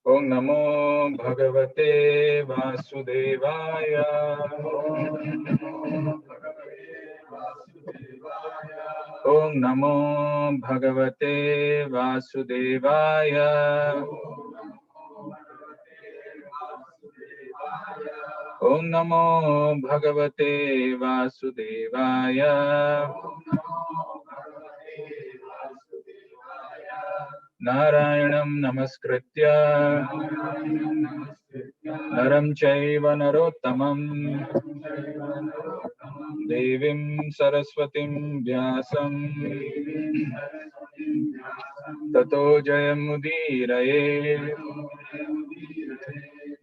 ओम नमो भगवते वासुदेवाय। ओम नमो भगवते वासुदेवाय। ओम नमो भगवते वासुदेवाय। नारायणं नमस्कृत्य नरं चैव नरोत्तमं देवीं सरस्वतीं व्यासं ततो जयमुदीरये.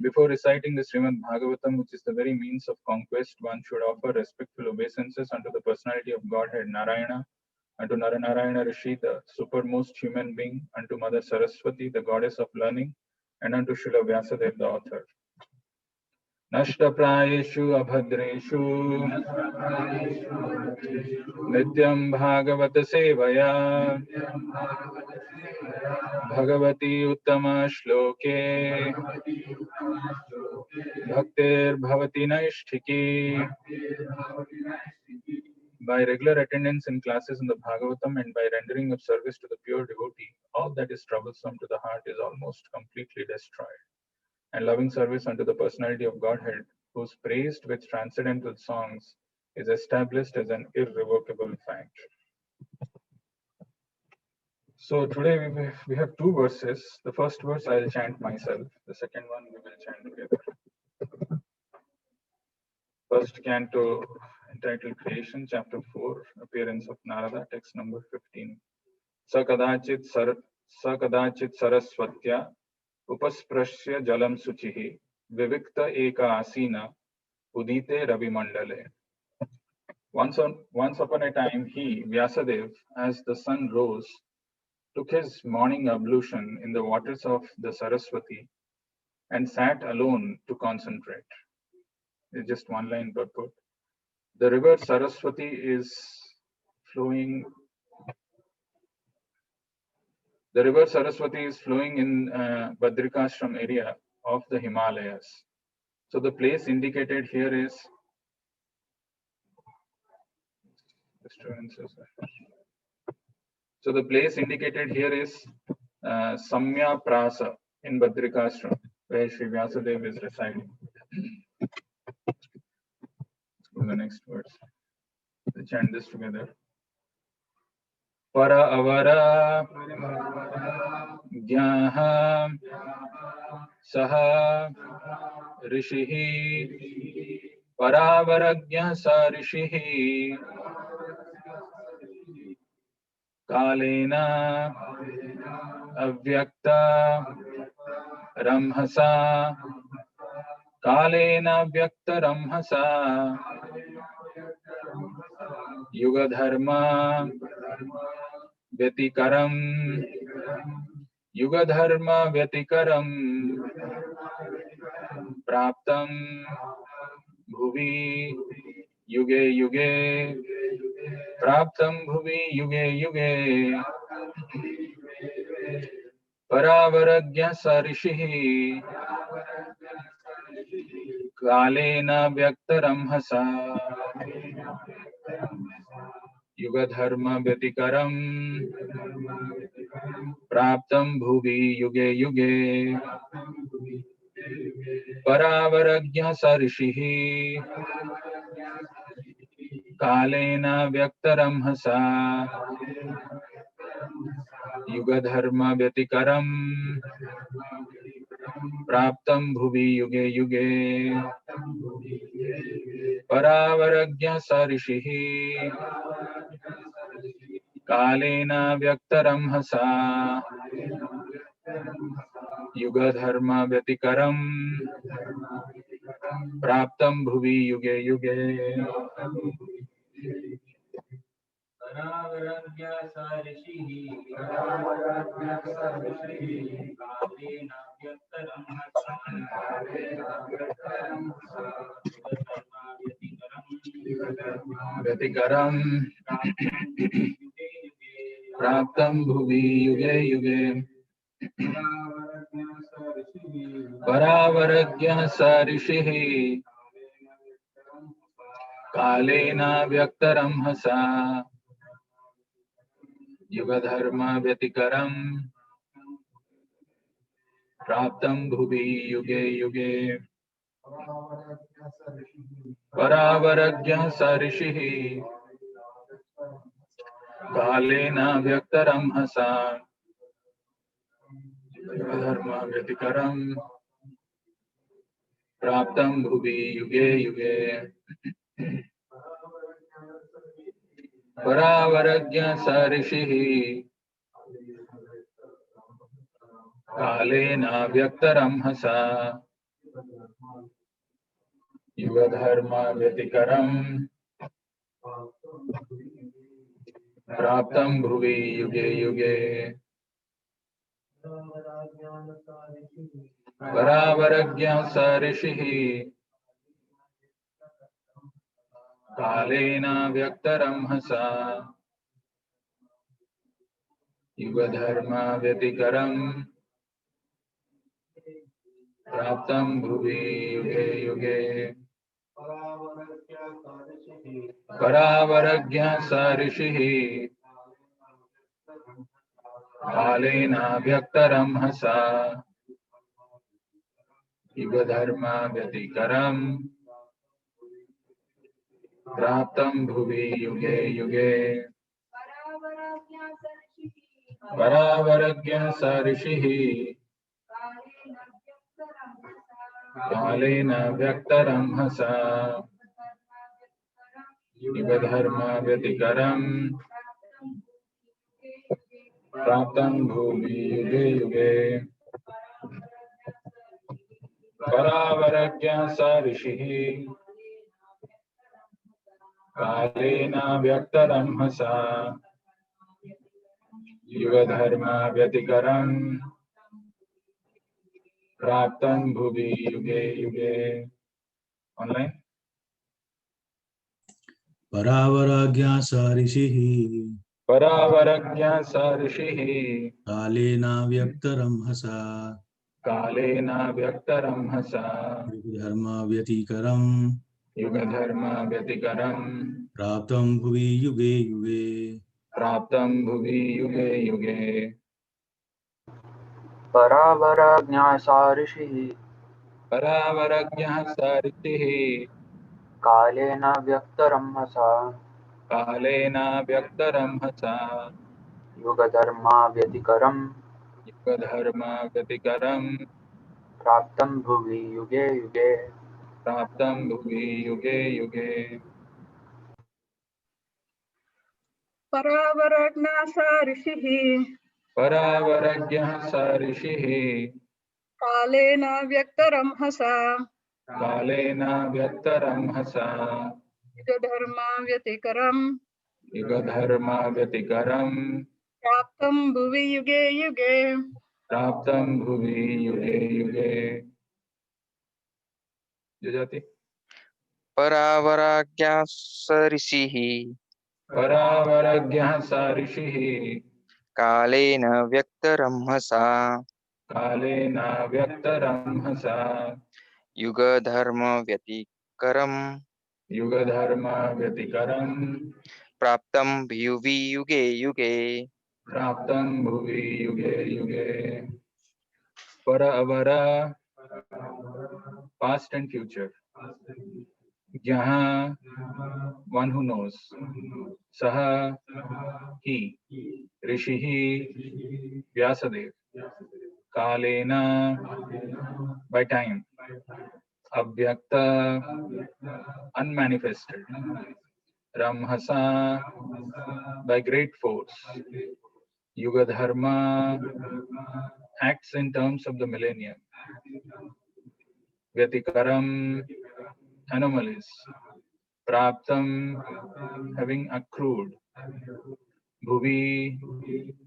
Before reciting the Srimad Bhagavatam, which is the very means of conquest, one should offer respectful obeisances unto the personality of Godhead Narayana, unto Naranarayana Rishi, the supermost human being, unto Mother Saraswati, the goddess of learning, and unto Srila Vyasadeva, the author. Nashtaprayeshu abhadreshu nityam bhagavata sevaya bhagavati uttama shloke bhaktir bhavati naishtiki. By regular attendance in classes in the Bhagavatam and by rendering of service to the pure devotee, all that is troublesome to the heart is almost completely destroyed. And loving service unto the personality of Godhead, who is praised with transcendental songs, is established as an irrevocable fact. So today we have two verses. The first verse I'll chant myself. The second one we will chant together. First canto entitled Creation, chapter 4, appearance of Narada, text number 15. Sakadachit saraswatya upasprashya jalam suchihi vivikta eka asina udite ravi mandale. Once upon a time, he, Vyasadeva, as the sun rose, took his morning ablution in the waters of the Saraswati and sat alone to concentrate. It's just one line purport. The river Saraswati is flowing. The river Saraswati is flowing in Badrikashram area of the Himalayas. So the place indicated here is So the place indicated here is Samya Prasa in Badrikashram, where Sri Vyasadeva is residing. Let's go to the next verse. Let's chant this together. Para avara gyaha saha rishihi paravaragya sa rishihi kalena avyakta ramhasa kalena avyakta ramhasa yuga dharma vyatikaram praptam bhuvi yuge yuge praptam bhuvi yuge yuge paravaragya sarishihi kalena vyaktaramhasa yuga dharma vyatikaram praptam bhuvi yuge yuge paravaragya sarishihi kalena vyaktaramhasa yuga dharma vyatikaram praptam bhuvi yuge yuge paravaragya sarishihi kalena vyaktaramhasa yuga dharma vyatikaram praptam bhuvi yuge yuge. Paravaragya sarishihi kalena vyatikaram praptam bhuvi yuge yuge परावरज्ञः स ऋषिः कालेन व्यक्तरंहसा युगधर्म व्यतिकरम् प्राप्तं भुवि युगे युगे परावरज्ञः स ऋषिः कालेन व्यक्तरंहसा युगधर्म व्यतिकरम् प्राप्तं भुवि युगे युगे परावरज्ञः स ऋषिः कालेन व्यक्तरंहसा युगधर्म व्यतिकरम् प्राप्तं भुवि युगे युगे परावरज्ञः स ऋषिः कालेन व्यक्तरंहसा युगधर्म व्यतिकरम् प्राप्तं भुवि युगे युगे परावरज्ञः स ऋषिः कालेन व्यक्तरंहसा युगधर्म व्यतिकरम् प्राप्तं भुवि युगे युगे परावरज्ञः स ऋषिः कालेन व्यक्तरंहसा युगधर्म व्यतिकरम् प्राप्तं भुवि युगे युगे परावरज्ञः स ऋषिः कालेन व्यक्तरंहसा युगधर्म व्यतिकरम् प्राप्तं भुवि युगे युगे ऑनलाइन परावरज्ञः स ऋषिः परावरज्ञः स ऋषिः कालेन व्यक्तरंहसा कालेन व्यक्तरंहसा युगधर्म व्यतिकरम् युगधर्म व्यतिकरम् प्राप्तं भुवि युगे युगे प्राप्तं भुवि युगे युगे परावरज्ञः स ऋषिः परावरज्ञः स ऋषिः कालेन व्यक्तरंहसा कालेन व्यक्तरंहसा युगधर्माव्यतिकरम् युगधर्म व्यतिकरम् प्राप्तं भुवि युगे युगे प्राप्तं भुवि युगे युगे परावरज्ञः स ऋषिः परावरज्ञः स ऋषिः कालेन व्यक्तरंहसा कालेन व्यक्तरंहसा युगधर्माव्यतिकरम् युगधर्म व्यतिकरम् प्राप्तं भुवि युगे युगे प्राप्तं भुवि युगे युगे जुजाति परावराज्ञः स ऋषिः परावरज्ञः स ऋषिः कालेन व्यक्तरंहसा कालेन व्यक्तरंहसा युगधर्म व्यतिकरम् युगधर्म व्यतिकरम् प्राप्तं भुवि युगे युगे प्राप्तं भुवि युगे युगे परावर past and future Jha, one who knows. Saha, he. Rishihi, Vyasadev. Kalena, by time. Abhyakta, unmanifested. Ramhasa, by great force. Yugadharma, acts in terms of the millennium. Vyatikaram, anomalies. Praptam, having accrued. Bhuvi,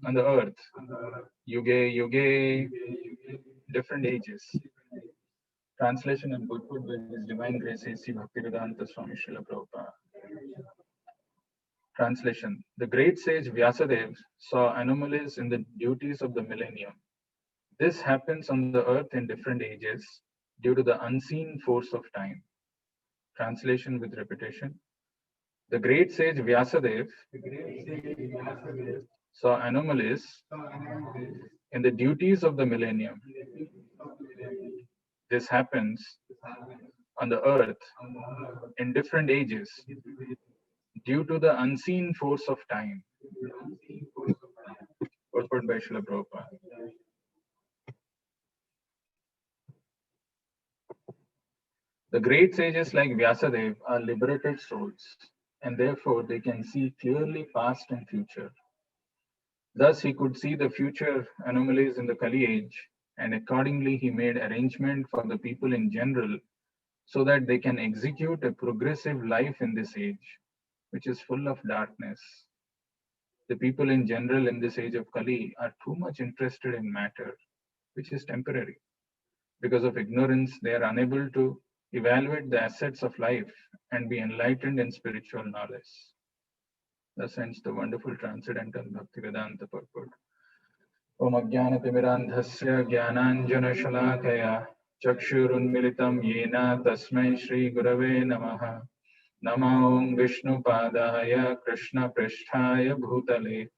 on the earth. Yuge, yuge, different ages. Translation and purport by His Divine Grace A.C. Bhaktivedanta Swami Srila Prabhupada. Translation. The great sage Vyasadeva saw anomalies in the duties of the millennium. This happens on the earth in different ages due to the unseen force of time. Translation with repetition. The great sage Vyasadeva saw anomalies in the duties of the millennium. This happens on the earth in different ages due to the unseen force of time. Purport by Srila Prabhupada. The great sages like Vyasadeva are liberated souls, and therefore they can see clearly past and future. Thus he could see the future anomalies in the Kali age, and accordingly he made arrangement for the people in general so that they can execute a progressive life in this age, which is full of darkness. The people in general in this age of Kali are too much interested in matter, which is temporary. Because of ignorance, they are unable to evaluate the assets of life and be enlightened in spiritual knowledge. Thus ends the wonderful transcendental Bhaktivedanta purport. Om Ajnanatimidandhasya Jnananjanashalakaya Chakshurunmilitam Yena Tasmai Shri Gurave Namaha. Namo Om Vishnupadaya Krishna Pristhaya Bhutale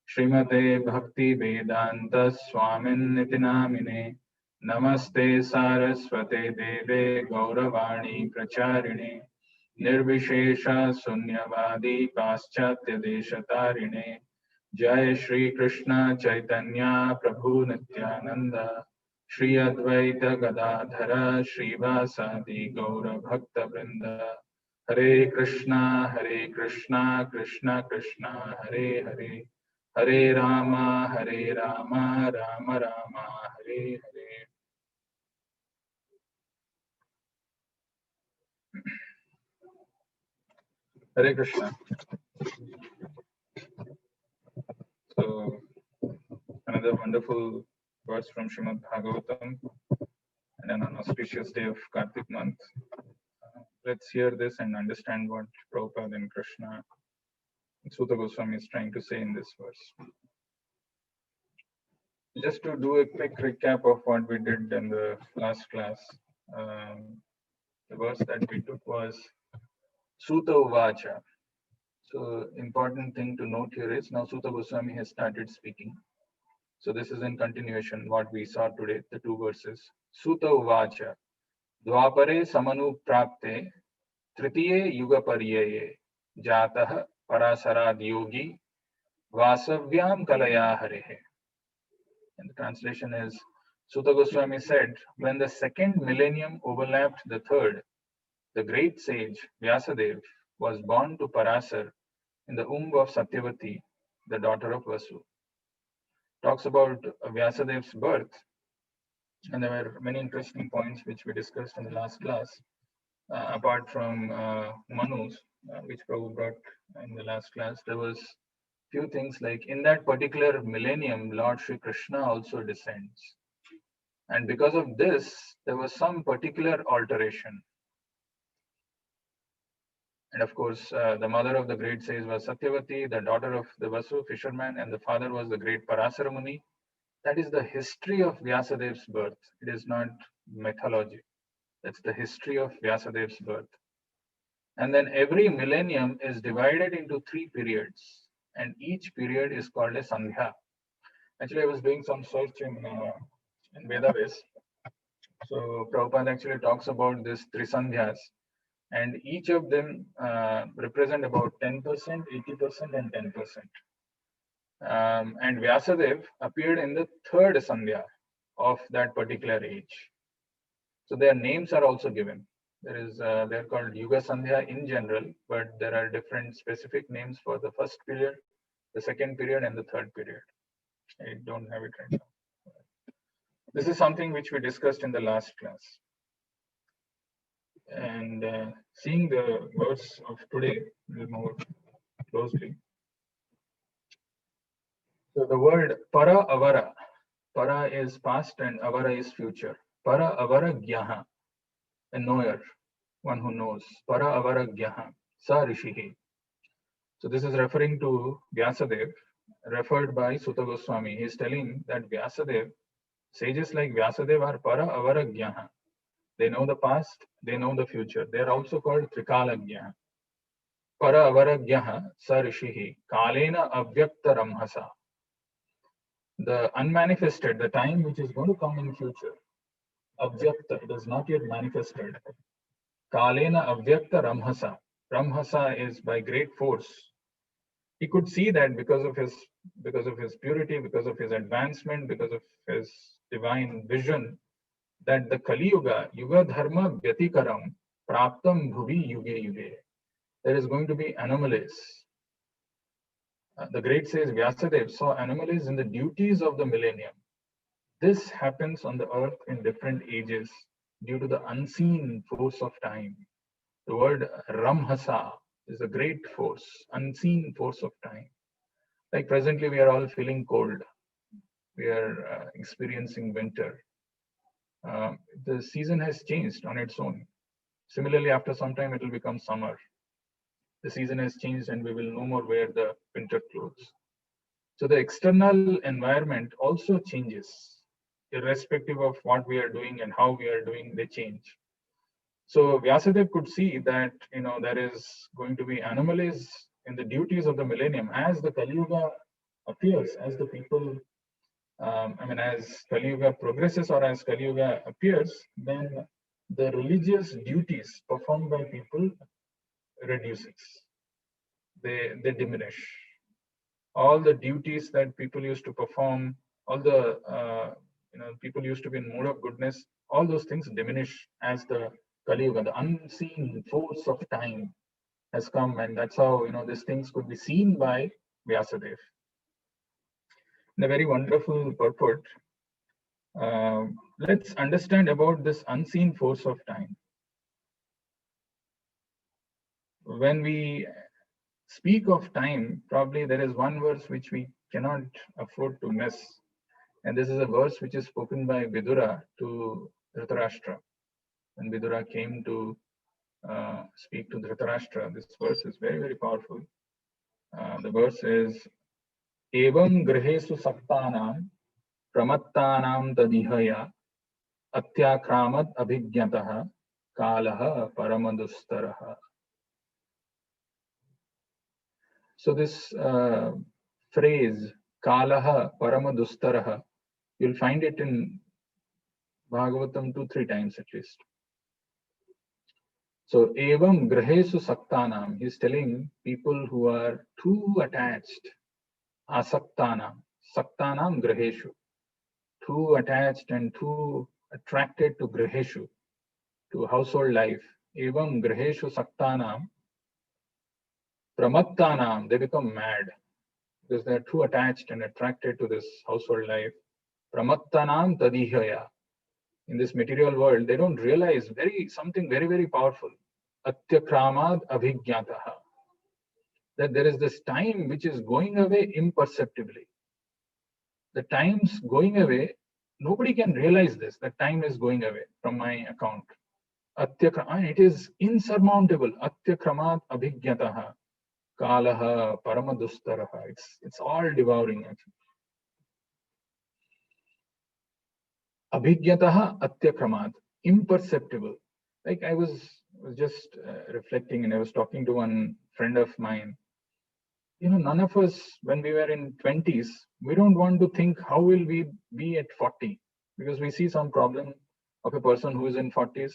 Srimate Bhakti Vedanta Swamin Niti Namine. Namaste Saraswate Deve Gauravani Pracharine Nirvishesha Sunyavadi Paschatya Deshatarine Jai Shri Krishna Chaitanya Prabhu Nityananda Shri Advaita Gadadhara Srivasadi Gaura Bhakta Vrinda Hare Krishna Krishna Krishna Hare Hare Hare Rama Rama Rama Hare Hare. Hare Krishna. So, another wonderful verse from Srimad Bhagavatam, and an auspicious day of Kartik month. Let's hear this and understand what Prabhupada and Krishna and Suta Goswami is trying to say in this verse. Just to do a quick recap of what we did in the last class, the verse that we took was Suta Uvacha. So important thing to note here is now Suta Goswami has started speaking. So this is in continuation what we saw today, the two verses. Suta Uvacha Dvapare Samanu Prapte Tritiye Yuga Paryaye Jatah Parasarad Yogi Vasavyam Kalaya Harehe. And the translation is, Suta Goswami said, when the second millennium overlapped the third, the great sage Vyasadeva was born to Parasar in the womb of Satyavati, the daughter of Vasu. Talks about Vyasadeva's birth, and there were many interesting points which we discussed in the last class, apart from Manu's, which Prabhu brought in the last class. There was few things like in that particular millennium, Lord Shri Krishna also descends. And because of this, there was some particular alteration. And of course, the mother of the great sage was Satyavati, the daughter of the Vasu fisherman, and the father was the great Parasara Muni. That is the history of Vyasadeva's birth. It is not mythology. That's the history of Vyasadeva's birth. And then every millennium is divided into 3 periods, and each period is called a Sandhya. Actually, I was doing some search in Vedavis. So Prabhupada actually talks about this 3 Sandhyas, and each of them represent about 10%, 80%, and 10%. And Vyasadeva appeared in the 3rd Sandhya of that particular age. So their names are also given. They're called Yuga Sandhya in general, but there are different specific names for the first period, the second period, and the third period. I don't have it right now. This is something which we discussed in the last class. And seeing the verse of today a little more closely. So the word para avara, para is past and avara is future. Para avara gyaha, a knower, one who knows. Para avara gyaha, sa rishihi. So this is referring to Vyasadeva, referred by Suta Goswami. He is telling that Vyasadeva Sages like Vyasadeva are para avaragyaha. They know the past, they know the future. They are also called trikalagyaha. Para avaragyaha sa rishihi kalena avyakta ramhasa. The unmanifested, the time which is going to come in future, avyakta, it is not yet manifested. Kalena avyakta ramhasa. Ramhasa is by great force. He could see that because of his purity, because of his advancement, because of his divine vision, that the Kali Yuga, Yuga Dharma Vyatikaram, Praptam Bhuvi Yuge Yuge. There is going to be anomalies. The great sage Vyasadeva saw anomalies in the duties of the millennium. This happens on the earth in different ages due to the unseen force of time. The word Ramhasa is a great force, unseen force of time. Like presently, we are all feeling cold. We are experiencing winter. The season has changed on its own. Similarly, after some time, it will become summer. The season has changed and we will no more wear the winter clothes. So the external environment also changes, irrespective of what we are doing and how we are doing, they change. So Vyasadeva could see that there is going to be anomalies in the duties of the millennium as the Kali Yuga appears, as the people, as Kali Yuga progresses or as Kali Yuga appears, then the religious duties performed by people reduces. They diminish. All the duties that people used to perform, all the people used to be in mood of goodness, all those things diminish as the Kali Yuga, the unseen force of time has come, and that's how these things could be seen by Vyasadeva. In a very wonderful purport, let's understand about this unseen force of time. When we speak of time, probably there is one verse which we cannot afford to miss. And this is a verse which is spoken by Vidura to Dhritarashtra. When Vidura came to speak to Dhritarashtra, this verse is very, very powerful. The verse is, Evam grihesu saktanam pramattanam tadihaya atyakramat abhigyataha kalaha paramadustaraha. So this phrase, Kalaha Paramadustaraha, you'll find it in Bhagavatam 2-3 times at least. So, Evam Grahesu Saktanam, he's telling people who are too attached, Asaktanam, Saktanam Graheshu, too attached and too attracted to Graheshu, to household life. Evam Graheshu Saktanam, Pramattanam, they become mad because they're too attached and attracted to this household life. Pramattanam tadihaya. In this material world, they don't realize something very, very powerful. Atyakramad abhigyataha. That there is this time which is going away imperceptibly. The time's going away, nobody can realize this, that time is going away from my account. It is insurmountable. Atyakramad abhigyataha. Kalaha paramadustaraha. It's all devouring actually. Abhigyataha atyakramat, imperceptible. Like I was just reflecting and I was talking to one friend of mine. None of us, when we were in 20s, we don't want to think how will we be at 40, because we see some problem of a person who is in 40s,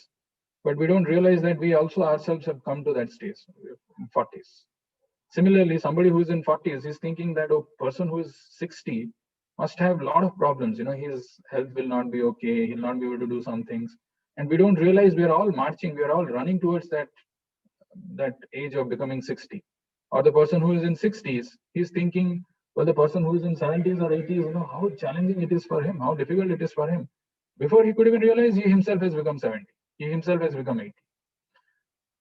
but we don't realize that we also ourselves have come to that stage, 40s. Similarly, somebody who is in 40s is thinking that a person who is 60 must have a lot of problems. His health will not be okay. He'll not be able to do some things. And we don't realize we are all marching. We are all running towards that age of becoming 60. Or the person who is in 60s, he's thinking, well, the person who is in 70s or 80s, how challenging it is for him, how difficult it is for him. Before he could even realize, he himself has become 70. He himself has become 80.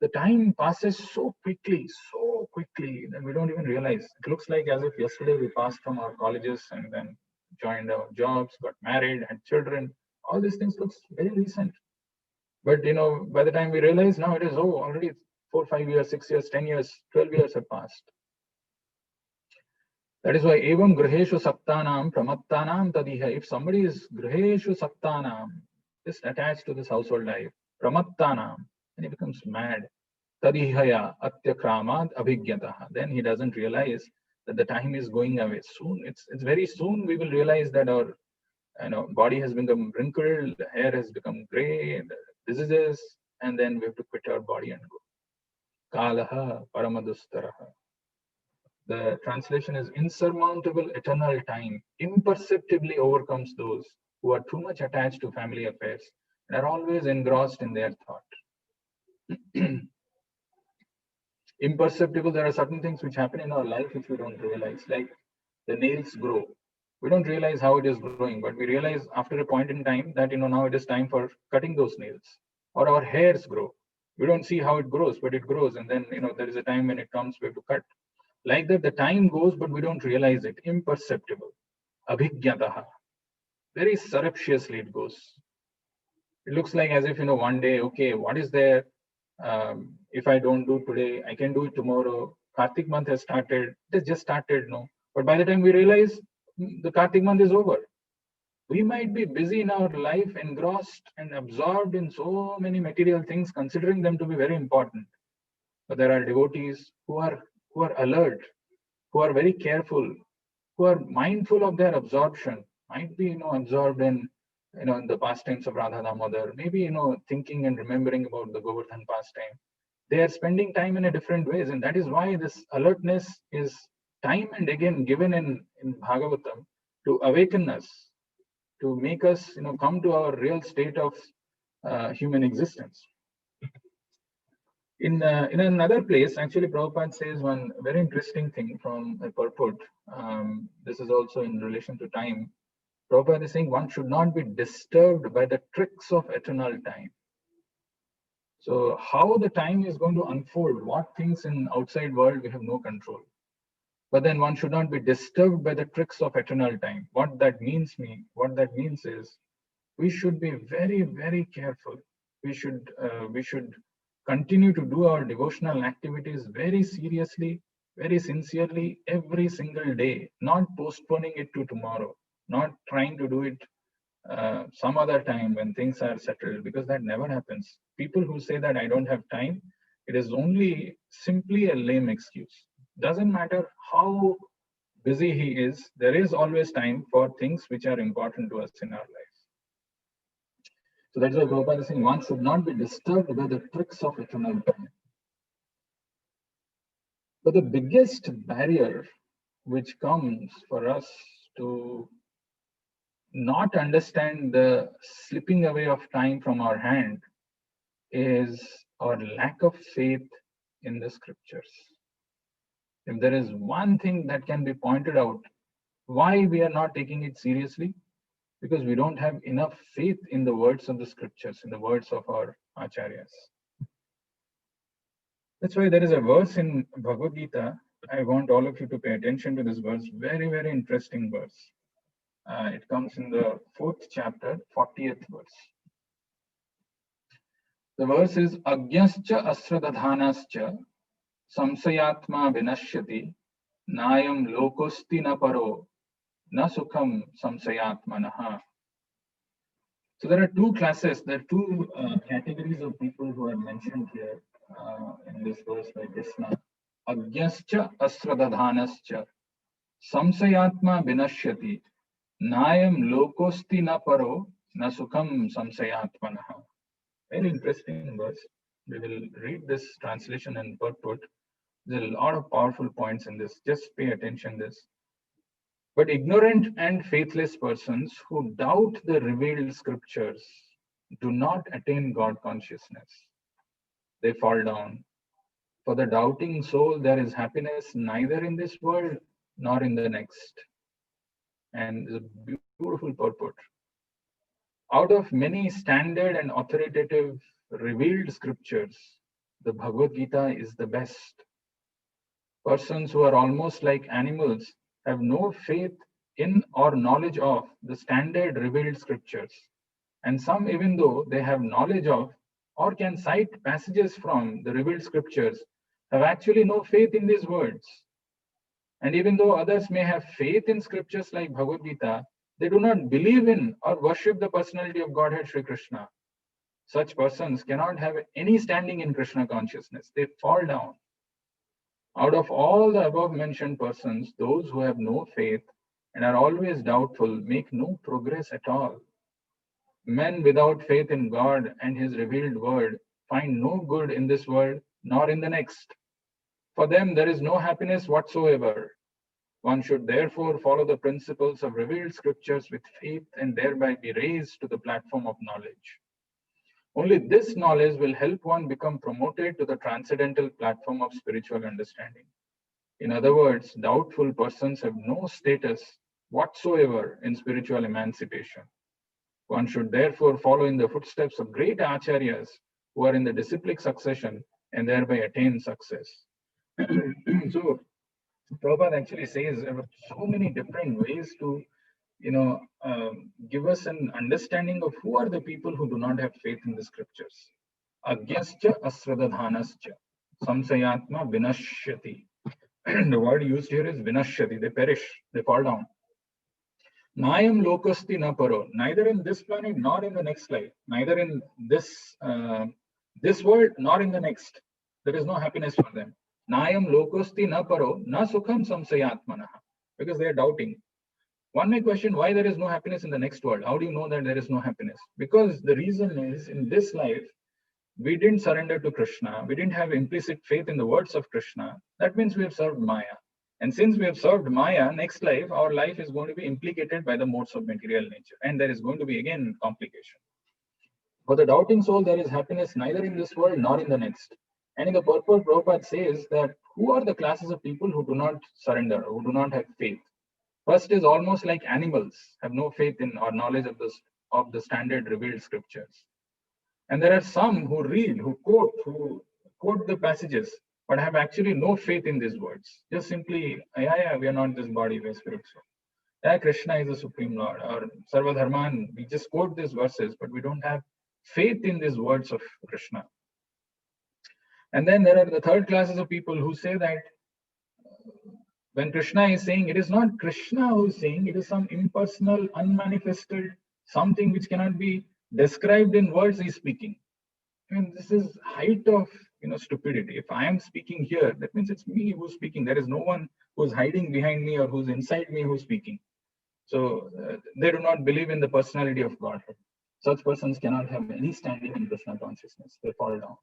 The time passes so quickly that we don't even realize. It looks like as if yesterday we passed from our colleges and then joined our jobs, got married, had children. All these things looks very recent. But by the time we realize, now it is already 4, 5 years, 6 years, 10 years, 12 years have passed. That is why evam griheshu saptanam pramattanam tadiha. If somebody is griheshu saptanam, just attached to this household life, pramattanam, and he becomes mad, tadihaya atyakramad abhigyataha. Then he doesn't realize that the time is going away soon. It's very soon we will realize that our body has become wrinkled, the hair has become gray, diseases, and then we have to quit our body and go. Kalaha paramadustaraha. The translation is insurmountable eternal time imperceptibly overcomes those who are too much attached to family affairs and are always engrossed in their thought. Imperceptible, there are certain things which happen in our life which we don't realize, like the nails grow. We don't realize how it is growing, but we realize after a point in time that now it is time for cutting those nails. Or our hairs grow. We don't see how it grows, but it grows, and then there is a time when it comes we have to cut. Like that, the time goes, but we don't realize it. Imperceptible. Abhigyataha. Very surreptitiously it goes. It looks like as if one day, okay, what is there? If I don't do today, I can do it tomorrow. Kartik month has started. It has just started, no. But by the time we realize the Kartik month is over, we might be busy in our life, engrossed and absorbed in so many material things, considering them to be very important. But there are devotees who are alert, who are very careful, who are mindful of their absorption. Might be absorbed in in the pastimes of Radha Damodar, maybe thinking and remembering about the Govardhan pastime. They are spending time in a different ways, and that is why this alertness is time and again given in Bhagavatam to awaken us, to make us come to our real state of human existence. In another place, actually, Prabhupada says one very interesting thing from a purport. This is also in relation to time. Prabhupada is saying one should not be disturbed by the tricks of eternal time. So how the time is going to unfold, what things in outside world we have no control. But then one should not be disturbed by the tricks of eternal time. What that means is we should be very, very careful. We should continue to do our devotional activities very seriously, very sincerely every single day, not postponing it to tomorrow, not trying to do it some other time when things are settled, because that never happens. People who say that I don't have time, it is only simply a lame excuse. Doesn't matter how busy he is, there is always time for things which are important to us in our lives. So that's why Prabhupada is saying one should not be disturbed by the tricks of eternal time. But the biggest barrier which comes for us to not understand the slipping away of time from our hand is our lack of faith in the scriptures. If there is one thing that can be pointed out why we are not taking it seriously, because we don't have enough faith in the words of the scriptures, in the words of our acharyas. That's why there is a verse in Bhagavad Gita. I want all of you to pay attention to this verse. Very, very interesting verse. It comes in the 4th chapter, 40th verse. The verse is Agyascha asradadhanascha samsayatma vinashyati nayam lokosti na paro na sukham samsayatmanaha. So there are two classes, there are two categories of people who are mentioned here in this verse by Krishna. Agyascha asradadhanascha samsayatma vinashyati nayam lokosti na paro na sukham samsayatmanaha. Very interesting verse. We will read this translation and purport. There are a lot of powerful points in this. Just pay attention to this. But ignorant and faithless persons who doubt the revealed scriptures do not attain God consciousness. They fall down. For the doubting soul, there is happiness neither in this world nor in the next. And it's a beautiful purport. Out of many standard and authoritative revealed scriptures, the Bhagavad Gita is the best. Persons who are almost like animals have no faith in or knowledge of the standard revealed scriptures. And some, even though they have knowledge of or can cite passages from the revealed scriptures, have actually no faith in these words. And even though others may have faith in scriptures like Bhagavad Gita, they do not believe in or worship the personality of Godhead Sri Krishna. Such persons cannot have any standing in Krishna consciousness. They fall down. Out of all the above mentioned persons, those who have no faith and are always doubtful make no progress at all. Men without faith in God and His revealed word find no good in this world nor in the next. For them, there is no happiness whatsoever. One should therefore follow the principles of revealed scriptures with faith and thereby be raised to the platform of knowledge. Only this knowledge will help one become promoted to the transcendental platform of spiritual understanding. In other words, doubtful persons have no status whatsoever in spiritual emancipation. One should therefore follow in the footsteps of great acharyas who are in the disciplic succession and thereby attain success. So, Prabhupada actually says there are so many different ways to, give us an understanding of who are the people who do not have faith in the scriptures. Agyascha asradadhanascha samsayatma vinashyati. The word used here is vinashyati. They perish, they fall down. Nayam lokasti na paro. Neither in this planet nor in the next life. Neither in this this world nor in the next. There is no happiness for them. Nayam lokasti na paro na sukham samsayatmanaha. Because they are doubting. One may question why there is no happiness in the next world. How do you know that there is no happiness? Because the reason is in this life, we didn't surrender to Krishna. We didn't have implicit faith in the words of Krishna. That means we have served Maya. And since we have served Maya, next life, our life is going to be implicated by the modes of material nature. And there is going to be again complication. For the doubting soul, there is happiness neither in this world nor in the next. And in the purport, Prabhupada says that who are the classes of people who do not surrender, who do not have faith? First is almost like animals, have no faith in or knowledge of the standard revealed scriptures. And there are some who read, who quote the passages, but have actually no faith in these words. Just simply, we are not this body, we are spiritual. Krishna is the Supreme Lord, or Sarva Dharman. We just quote these verses, but we don't have faith in these words of Krishna. And then there are the third classes of people who say that when Krishna is saying, it is not Krishna who is saying, it is some impersonal, unmanifested, something which cannot be described in words he is speaking. And this is height of stupidity. If I am speaking here, that means it's me who's speaking. There is no one who's hiding behind me or who's inside me who's speaking. So they do not believe in the personality of Godhead. Such persons cannot have any standing in Krishna consciousness. They fall down.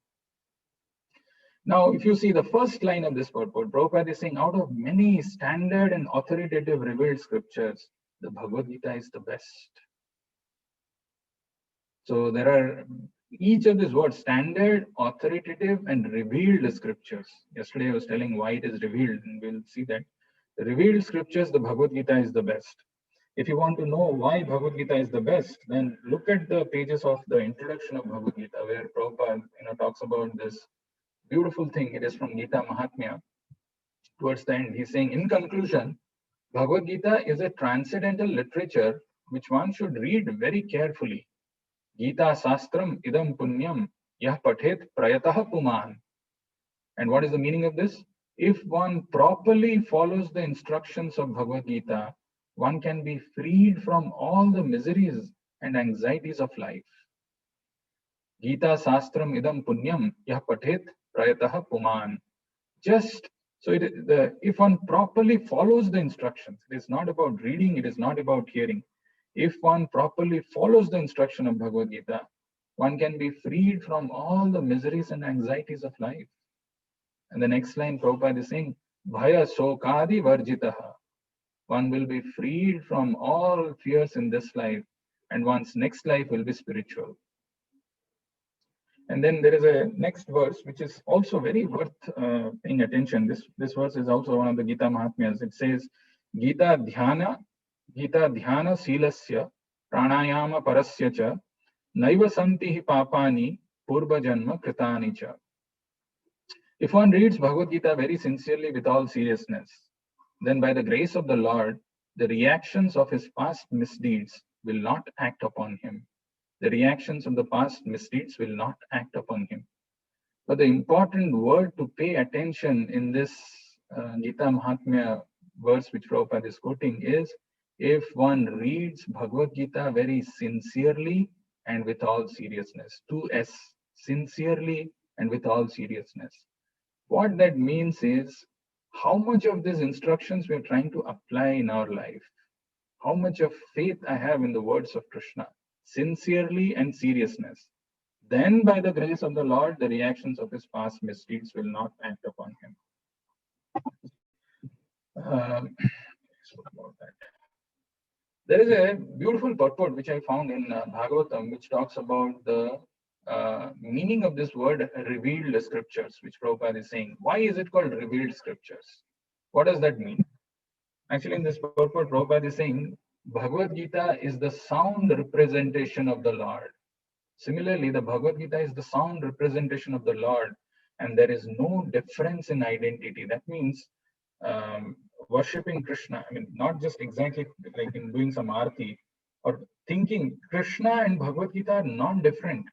Now, if you see the first line of this purport, Prabhupada is saying, out of many standard and authoritative revealed scriptures, the Bhagavad Gita is the best. So there are each of these words, standard, authoritative, and revealed scriptures. Yesterday I was telling why it is revealed, and we'll see that. The revealed scriptures, the Bhagavad Gita is the best. If you want to know why Bhagavad Gita is the best, then look at the pages of the introduction of Bhagavad Gita, where Prabhupada talks about this beautiful thing. It is from Gita Mahatmya. Towards the end, he's saying, in conclusion, Bhagavad Gita is a transcendental literature which one should read very carefully. Gita Sastram idam punyam yah pathet prayatah puman. And what is the meaning of this? If one properly follows the instructions of Bhagavad Gita, one can be freed from all the miseries and anxieties of life. Gita Sastram idam punyam yah pathet prayatah puman. If one properly follows the instructions, it is not about reading, it is not about hearing. If one properly follows the instruction of Bhagavad Gita, one can be freed from all the miseries and anxieties of life. And the next line, Prabhupada is saying, Bhaya Sokadi Varjitaha. One will be freed from all fears in this life, and one's next life will be spiritual. And then there is a next verse, which is also very worth paying attention. This verse is also one of the Gita Mahatmyas. It says, Gita Dhyana Silasya Pranayama Parasya Cha Naiva Santi Papani Purva Janma Kritani Cha. If one reads Bhagavad Gita very sincerely with all seriousness, then by the grace of the Lord, the reactions of his past misdeeds will not act upon him. The reactions of the past misdeeds will not act upon him. But the important word to pay attention in this Gita Mahatmya verse which Prabhupada is quoting is, if one reads Bhagavad Gita very sincerely and with all seriousness. 2S, sincerely and with all seriousness. What that means is how much of these instructions we are trying to apply in our life. How much of faith I have in the words of Krishna, sincerely and seriousness. Then by the grace of the Lord, the reactions of his past misdeeds will not act upon him. Spoke about that. There is a beautiful purport which I found in Bhagavatam, which talks about the meaning of this word revealed scriptures, which Prabhupada is saying. Why is it called revealed scriptures? What does that mean? Actually, in this purport, Prabhupada is saying Bhagavad Gita is the sound representation of the Lord. Similarly, the Bhagavad Gita is the sound representation of the Lord, and there is no difference in identity. That means worshipping Krishna, I mean, not just exactly like in doing some arati or thinking Krishna and Bhagavad Gita are not different.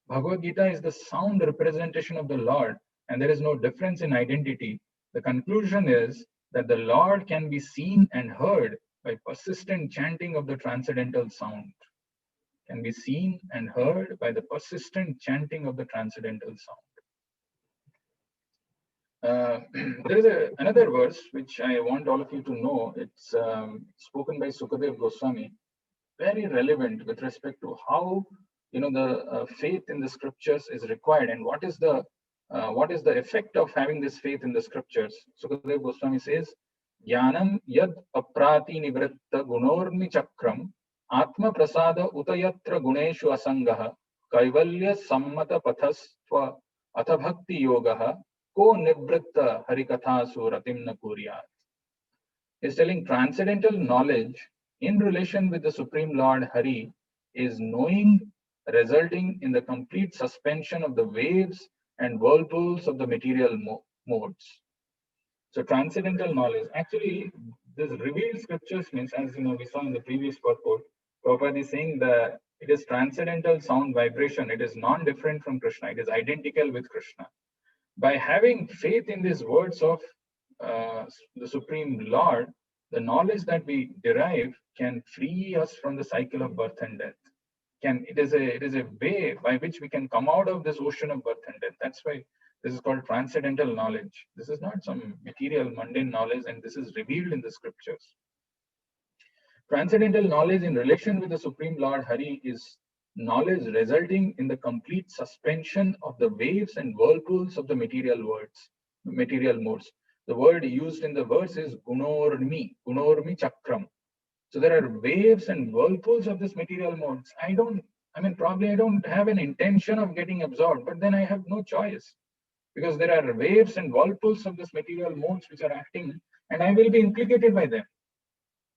Bhagavad Gita is the sound representation of the Lord, and there is no difference in identity. The conclusion is that the Lord can be seen and heard by persistent chanting of the transcendental sound. Can be seen and heard by the persistent chanting of the transcendental sound. There is another verse which I want all of you to know. It's spoken by Sukadev Goswami, very relevant with respect to how the faith in the scriptures is required and what is the effect of having this faith in the scriptures. Sukadev Goswami says, Jnanam yad aprati nivritta gunormi chakram atma prasada utayatra guneshu asangaha kaivalya sammata pathastva athabhakti yogaha ko nivritta harikatha suratimna kuryat. He's telling transcendental knowledge in relation with the Supreme Lord Hari is knowing resulting in the complete suspension of the waves and whirlpools of the material modes. So transcendental knowledge, actually this revealed scriptures means, as we saw in the previous purport, Prabhupada is saying that it is transcendental sound vibration. It is non-different from Krishna. It is identical with Krishna. By having faith in these words of the Supreme Lord, the knowledge that we derive can free us from the cycle of birth and death. It is a way by which we can come out of this ocean of birth and death. That's why this is called transcendental knowledge. This is not some material mundane knowledge, and this is revealed in the scriptures. Transcendental knowledge in relation with the Supreme Lord Hari is knowledge resulting in the complete suspension of the waves and whirlpools of the material modes. The word used in the verse is gunormi chakram. So there are waves and whirlpools of this material modes. Probably I don't have an intention of getting absorbed, but then I have no choice, because there are waves and whirlpools of this material modes which are acting, and I will be implicated by them.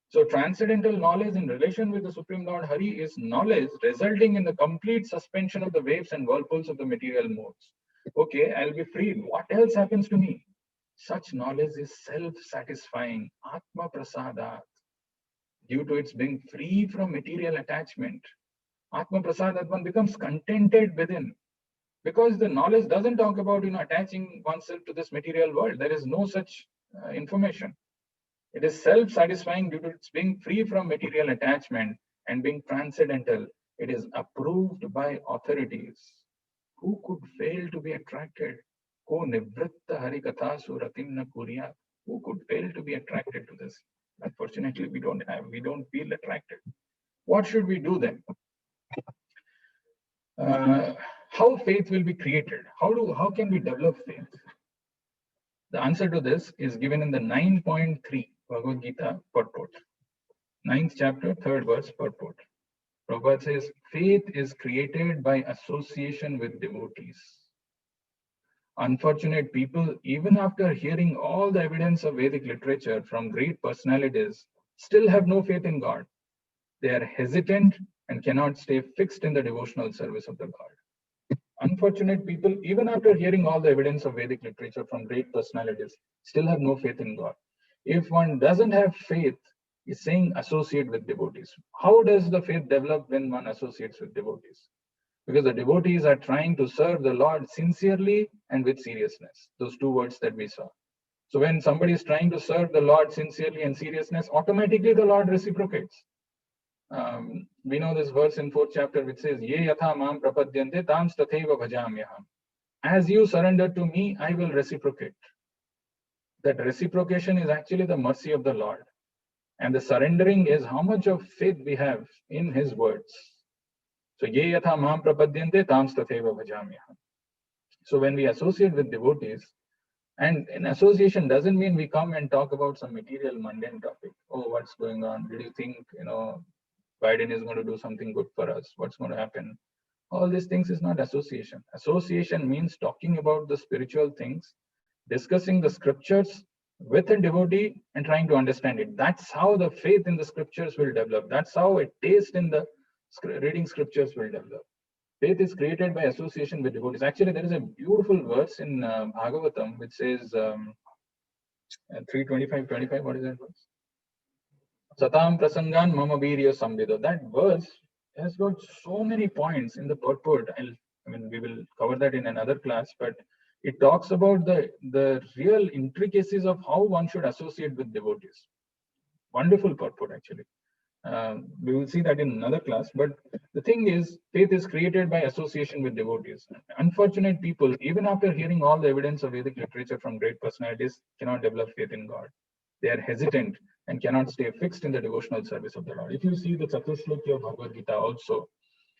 So transcendental knowledge in relation with the Supreme Lord Hari is knowledge resulting in the complete suspension of the waves and whirlpools of the material modes. Okay, I'll be freed. What else happens to me? Such knowledge is self-satisfying, Atma Prasadat. Due to its being free from material attachment, Atma Prasadat, one becomes contented within. Because the knowledge doesn't talk about attaching oneself to this material world. There is no such information. It is self-satisfying due to its being free from material attachment and being transcendental. It is approved by authorities. Who could fail to be attracted? Ko nivritta harikatha suratimna kuryat. Who could fail to be attracted to this? Unfortunately, we don't feel attracted. What should we do then? How faith will be created? How can we develop faith? The answer to this is given in the 9.3 Bhagavad Gita purport. 9th chapter, 3rd verse purport. Prabhupada says, faith is created by association with devotees. Unfortunate people, even after hearing all the evidence of Vedic literature from great personalities, still have no faith in God. They are hesitant and cannot stay fixed in the devotional service of the God. Unfortunate people, even after hearing all the evidence of Vedic literature from great personalities, still have no faith in God. If one doesn't have faith, he's saying associate with devotees. How does the faith develop when one associates with devotees? Because the devotees are trying to serve the Lord sincerely and with seriousness. Those two words that we saw. So when somebody is trying to serve the Lord sincerely and seriousness, automatically the Lord reciprocates. We know this verse in 4th chapter which says, Ye yatha mam prapadyante tam tatheva bhajamyaham. As you surrender to me, I will reciprocate. That reciprocation is actually the mercy of the Lord. And the surrendering is how much of faith we have in his words. So, Ye yatha mam prapadyante tam tatheva bhajamyaham. So when we associate with devotees, and in association doesn't mean we come and talk about some material mundane topic. Oh, what's going on? Did you think, Biden is going to do something good for us? What's going to happen? All these things is not association. Association means talking about the spiritual things, discussing the scriptures with a devotee and trying to understand it. That's how the faith in the scriptures will develop. That's how a taste in the reading scriptures will develop. Faith is created by association with devotees. Actually, there is a beautiful verse in Bhagavatam which says 3:25:25. What is that verse? Satam prasangan mama virya samvido. That verse has got so many points in the purport. We will cover that in another class, but it talks about the real intricacies of how one should associate with devotees. Wonderful purport, actually. We will see that in another class, but the thing is, faith is created by association with devotees. Unfortunate people, even after hearing all the evidence of Vedic literature from great personalities, cannot develop faith in God. They are hesitant and cannot stay fixed in the devotional service of the Lord. If you see the Chatushloki of Bhagavad Gita also,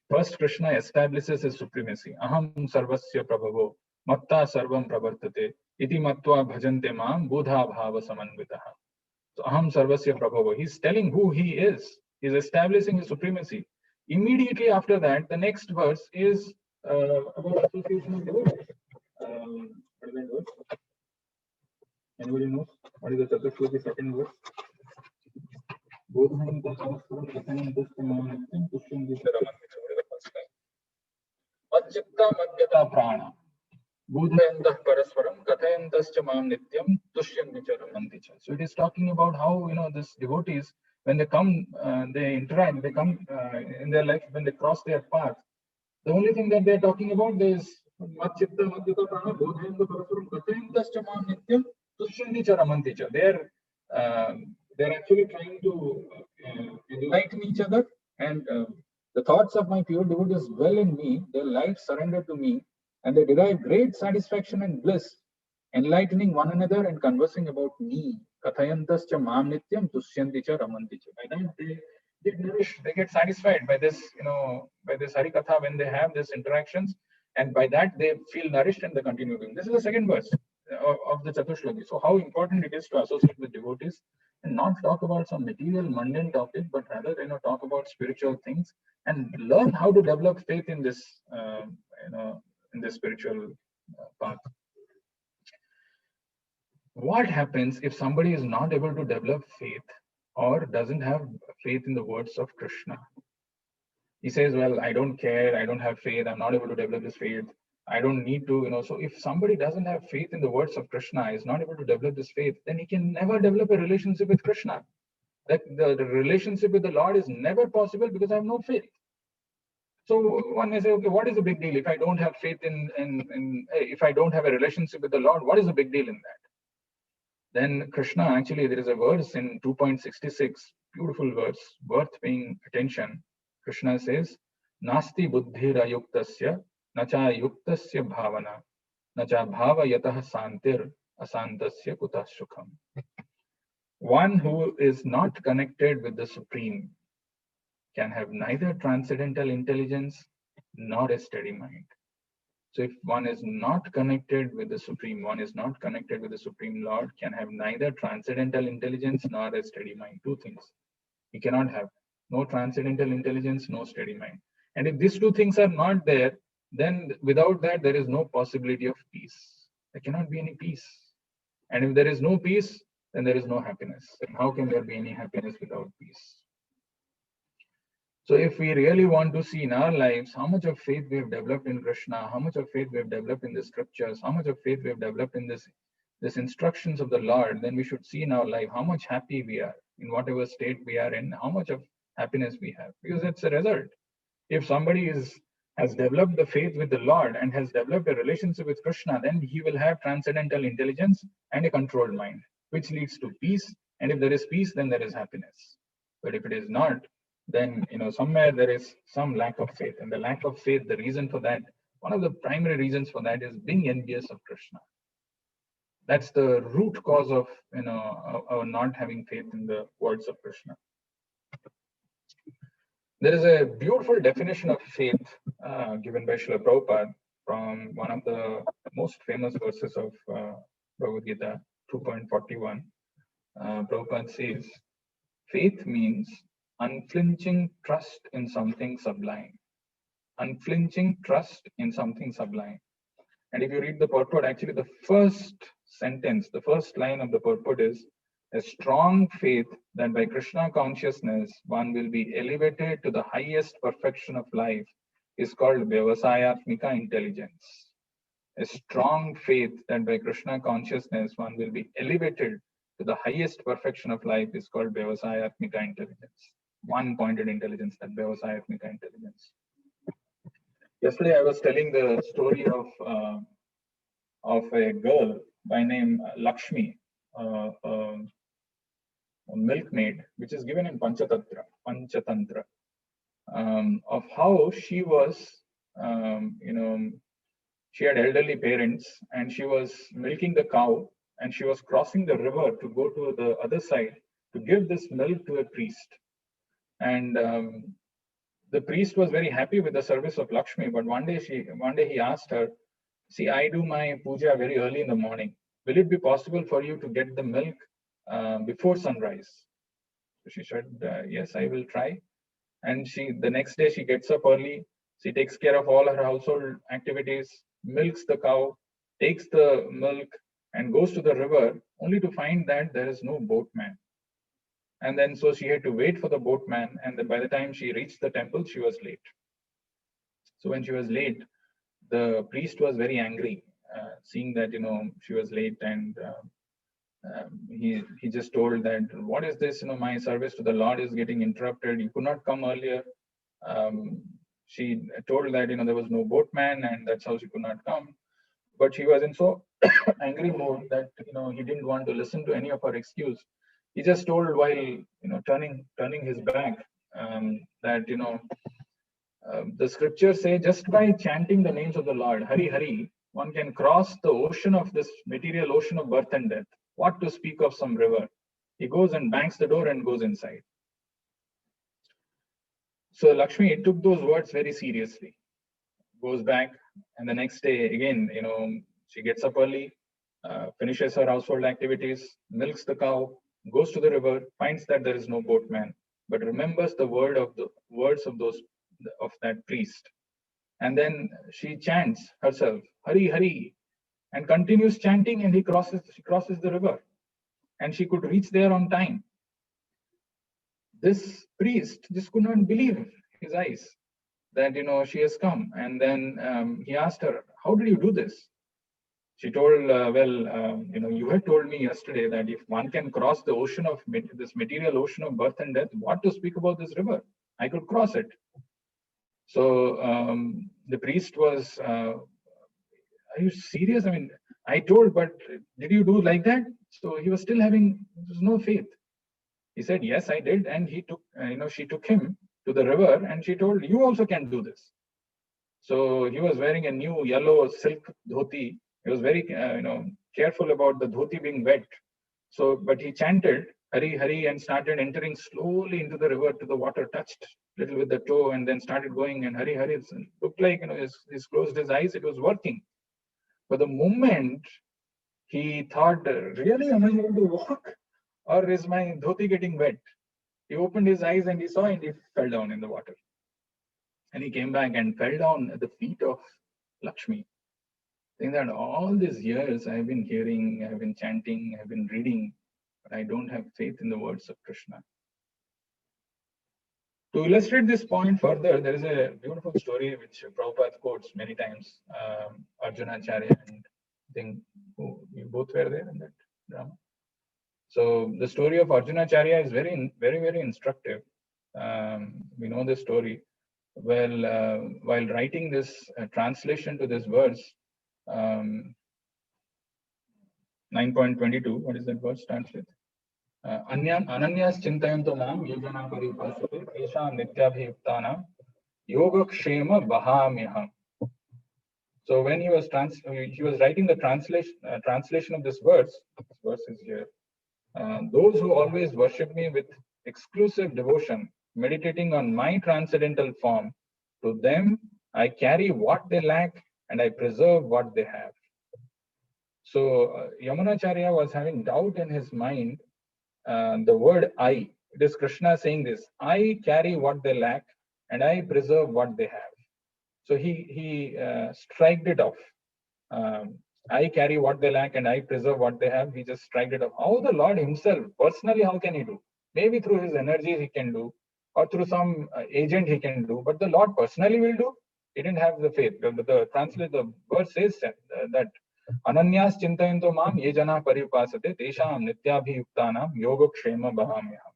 first Krishna establishes his supremacy. Aham sarvasya prabhavo, matta sarvam pravartate, iti matva bhajante mam, buddha bhava samanvitaha. So Aham Sarvasya Prabhava. He's telling who he is. He's establishing his supremacy. Immediately after that, the next verse is about association with devotees. What is that verse? Anybody knows? What is the Chatushloki second verse? Madchitta Madhyata Prana. Budhayandah Paraswaram Kathayantascha Mam Nityam Tushyanticha Ramanticha. So it is talking about how these devotees, when they come, they interact, they come in their life, when they cross their path, the only thing that they're talking about is Madchitta Madhyata Prana Budhayandah Paraswaram Kathayantascha Mam Nityam Tushyanticha Ramanticha. They're actually trying to enlighten each other, and the thoughts of my pure devotees dwell in me, their lives surrender to me, and they derive great satisfaction and bliss, enlightening one another and conversing about me. Kathayantascha mam nityam tushyanticha ramanticha. By that they get satisfied by this, by this Harikatha when they have these interactions, and by that they feel nourished and they continue doing. This is the second verse of the Chatushloki. So how important it is to associate with devotees and not talk about some material mundane topic, but rather talk about spiritual things and learn how to develop faith in this in the spiritual path. What happens if somebody is not able to develop faith or doesn't have faith in the words of Krishna? He says, well, I don't care, I don't have faith, I'm not able to develop this faith, I don't need to, So if somebody doesn't have faith in the words of Krishna, is not able to develop this faith, then he can never develop a relationship with Krishna. That the relationship with the Lord is never possible because I have no faith. So one may say, okay, what is the big deal if I don't have faith if I don't have a relationship with the Lord? What is the big deal in that? Then Krishna, actually, there is a verse in 2.66, beautiful verse, worth paying attention. Krishna says, Nasti buddhira yuktasya, nacha yuktasya bhavana, nacha bhava yatah santir asantasya kutah sukham. One who is not connected with the Supreme can have neither transcendental intelligence nor a steady mind. So if one is not connected with the Supreme, one is not connected with the Supreme Lord, can have neither transcendental intelligence nor a steady mind. Two things. He cannot have no transcendental intelligence, no steady mind. And if these two things are not there, then without that, there is no possibility of peace. There cannot be any peace. And if there is no peace, then there is no happiness. And how can there be any happiness without peace? So if we really want to see in our lives how much of faith we have developed in Krishna, how much of faith we have developed in the scriptures, how much of faith we have developed in this instructions of the Lord, then we should see in our life how much happy we are in whatever state we are in, how much of happiness we have, because it's a result. If somebody is has developed the faith with the Lord and has developed a relationship with Krishna, then he will have transcendental intelligence and a controlled mind, which leads to peace. And if there is peace, then there is happiness. But if it is not, then somewhere there is some lack of faith. And the lack of faith, the reason for that, one of the primary reasons for that is being envious of Krishna. That's the root cause of our not having faith in the words of Krishna. There is a beautiful definition of faith given by Srila Prabhupada from one of the most famous verses of Bhagavad Gita, 2.41. Prabhupada says, faith means unflinching trust in something sublime. Unflinching trust in something sublime. And if you read the purport, actually the first sentence, the first line of the purport is, a strong faith that by Krishna consciousness one will be elevated to the highest perfection of life is called Vyavasayatmika intelligence. A strong faith that by Krishna consciousness one will be elevated to the highest perfection of life is called Vyavasayatmika intelligence. One-pointed intelligence, that Vyavasayatmika intelligence. Yesterday I was telling the story of a girl by name Lakshmi, a milkmaid, which is given in Panchatantra, of how she was, she had elderly parents and she was milking the cow and she was crossing the river to go to the other side to give this milk to a priest. And the priest was very happy with the service of Lakshmi, but one day he asked her, see, I do my puja very early in the morning. Will it be possible for you to get the milk before sunrise? So she said, yes, I will try. And the next day she gets up early. She takes care of all her household activities, milks the cow, takes the milk and goes to the river, only to find that there is no boatman. And then so she had to wait for the boatman, and then by the time she reached the temple, she was late. So when she was late, the priest was very angry, seeing that she was late, and he just told that, what is this? My service to the Lord is getting interrupted. You could not come earlier. She told that there was no boatman, and that's how she could not come. But she was in so angry mood that he didn't want to listen to any of her excuse. He just told while turning his back that the scriptures say just by chanting the names of the Lord, Hari Hari, one can cross the ocean of this material ocean of birth and death. What to speak of some river? He goes and bangs the door and goes inside. So Lakshmi took those words very seriously, goes back, and the next day again, she gets up early, finishes her household activities, milks the cow, goes to the river, finds that there is no boatman, but remembers the words of that priest. And then she chants herself, Hari Hari, and continues chanting, and she crosses the river. And she could reach there on time. This priest just could not believe his eyes that she has come. And then he asked her, how did you do this? She told, you had told me yesterday that if one can cross the ocean of this material ocean of birth and death, what to speak about this river? I could cross it. So the priest was, are you serious? I mean, I told, but did you do like that? So he was still having no faith. He said, yes, I did. And he took, she took him to the river and she told, you also can do this. So he was wearing a new yellow silk dhoti. He was very, careful about the dhoti being wet. So, but he chanted Hari Hari and started entering slowly into the river to the water, touched little with the toe and then started going, and Hari Hari. It looked like, he's closed his eyes, it was working. But the moment he thought, really, am I going to walk? Or is my dhoti getting wet? He opened his eyes and he saw, and he fell down in the water. And he came back and fell down at the feet of Lakshmi, saying that all these years I've been hearing, I've been chanting, I've been reading, but I don't have faith in the words of Krishna. To illustrate this point further, there is a beautiful story which Prabhupada quotes many times, Arjunacharya, and I think you both were there in that drama. So the story of Arjunacharya is very, very, very instructive. We know this story. while writing this translation to this verse, 9.22, what is that verse starts with? Ananyas chintayanto mam yojana paripasate tesham nityabhiyuktanam yogakshema bahamyaham. So when he was writing the translation of this verse is here. Those who always worship me with exclusive devotion, meditating on my transcendental form, to them I carry what they lack and I preserve what they have. So Yamunacharya was having doubt in his mind. The word I, it is Krishna saying this: I carry what they lack and I preserve what they have. So he striked it off. I carry what they lack and I preserve what they have. He just striked it off. How the Lord himself, personally, how can he do? Maybe through his energies he can do, or through some agent he can do, but the Lord personally will do? He didn't have the faith. The verse says that Ananyas chintayanto mam ye jana paripasate tesham nityabhiyuktanam yogakshema bahamyaham.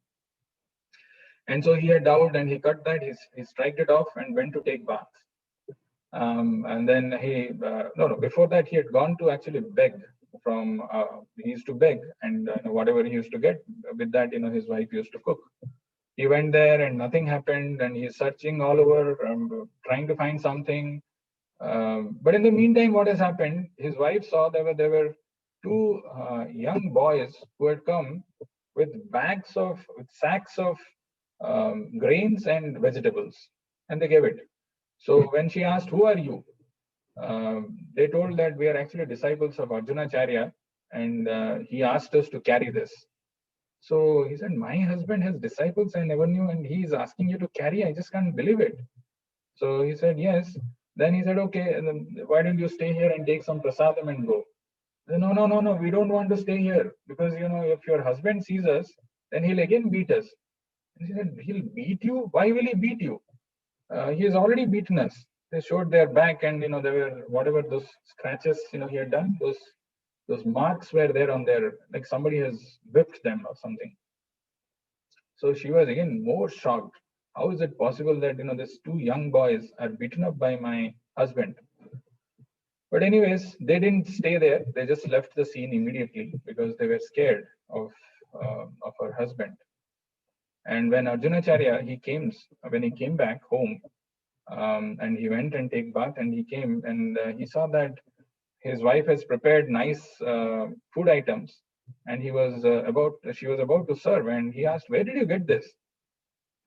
And so he had doubt and he cut that, he striked it off and went to take bath. And then before that he had gone to actually beg from, he used to beg, and whatever he used to get, with that, his wife used to cook. He went there and nothing happened, and he's searching all over, trying to find something. But in the meantime, what has happened, his wife saw there were two young boys who had come with sacks of grains and vegetables, and they gave it. So when she asked, who are you? They told that we are actually disciples of Arjunacharya, and he asked us to carry this. So he said, my husband has disciples I never knew, and he is asking you to carry. I just can't believe it. So he said, yes. Then he said, okay, and then why don't you stay here and take some prasadam and go? Said, no, we don't want to stay here, because if your husband sees us, then he'll again beat us. And he said, he'll beat you? Why will he beat you? He has already beaten us. They showed their back, and there were whatever those scratches he had done, those marks were there on their, like somebody has whipped them or something. So she was again more shocked. How is it possible that these two young boys are beaten up by my husband? But anyways, they didn't stay there. They just left the scene immediately because they were scared of her husband. And when Arjunacharya when he came back home, and he went and take bath, and he came and he saw that his wife has prepared nice food items, and she was about to serve, and he asked, where did you get this?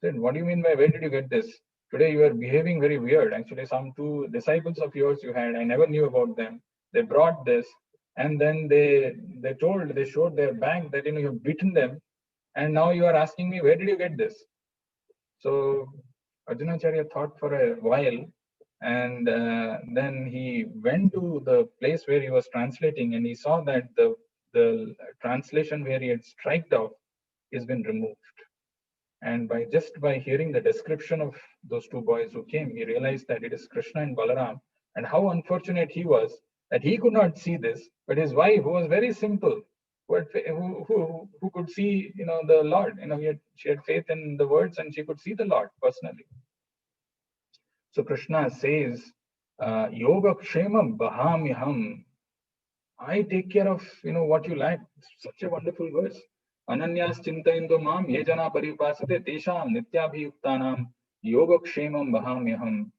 He said, what do you mean by where did you get this? Today you are behaving very weird. Actually, some two disciples of yours you had, I never knew about them. They brought this, and then they showed their back that you've beaten them, and now you are asking me, where did you get this? So Arjunacharya thought for a while, and then he went to the place where he was translating, and he saw that the translation where he had striked off has been removed. And by hearing the description of those two boys who came, he realized that it is Krishna and Balaram, and how unfortunate he was that he could not see this, but his wife, who was very simple, who could see the Lord, she had faith in the words, and she could see the Lord personally. So Krishna says, Yogakshema bahamyaham. I take care of what you lack. Such a wonderful verse. Ananyas chintayanto mam ye jana paripasate tesham nityabhiyuktanam yogakshemam bahamyaham.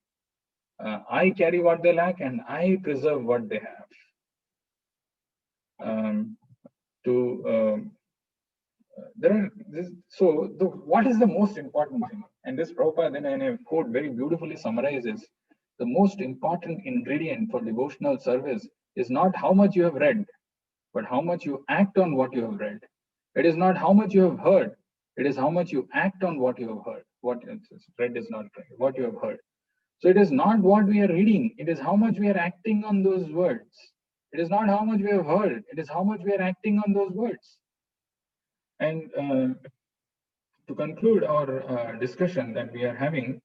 I carry what they lack and I preserve what they have. What is the most important thing? And this Prabhupada then in a quote very beautifully summarizes, the most important ingredient for devotional service is not how much you have read, but how much you act on what you have read. It is not how much you have heard, it is how much you act on what you have heard. What read is not read, what you have heard. So it is not what we are reading, it is how much we are acting on those words. It is not how much we have heard, it is how much we are acting on those words. And to conclude our discussion that we are having,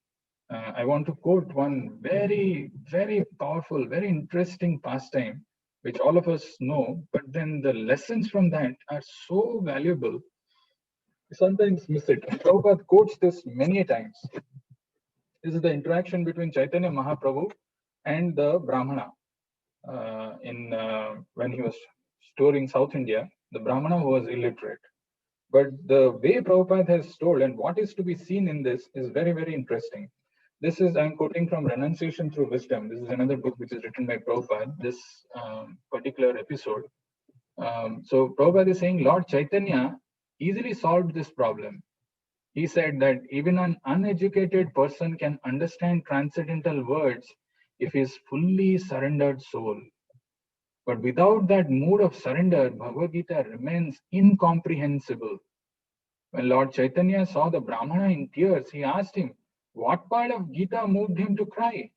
I want to quote one very, very powerful, very interesting pastime, which all of us know, but then the lessons from that are so valuable, we sometimes miss it. And Prabhupada quotes this many times. This is the interaction between Chaitanya Mahaprabhu and the Brahmana. When he was touring South India, the Brahmana who was illiterate. But the way Prabhupada has told and what is to be seen in this is very, very interesting. This is, I'm quoting from Renunciation Through Wisdom. This is another book which is written by Prabhupada, this particular episode. So Prabhupada is saying Lord Chaitanya easily solved this problem. He said that even an uneducated person can understand transcendental words if he is fully surrendered soul. But without that mood of surrender, Bhagavad Gita remains incomprehensible. When Lord Chaitanya saw the Brahmana in tears, he asked him, what part of Gita moved him to cry?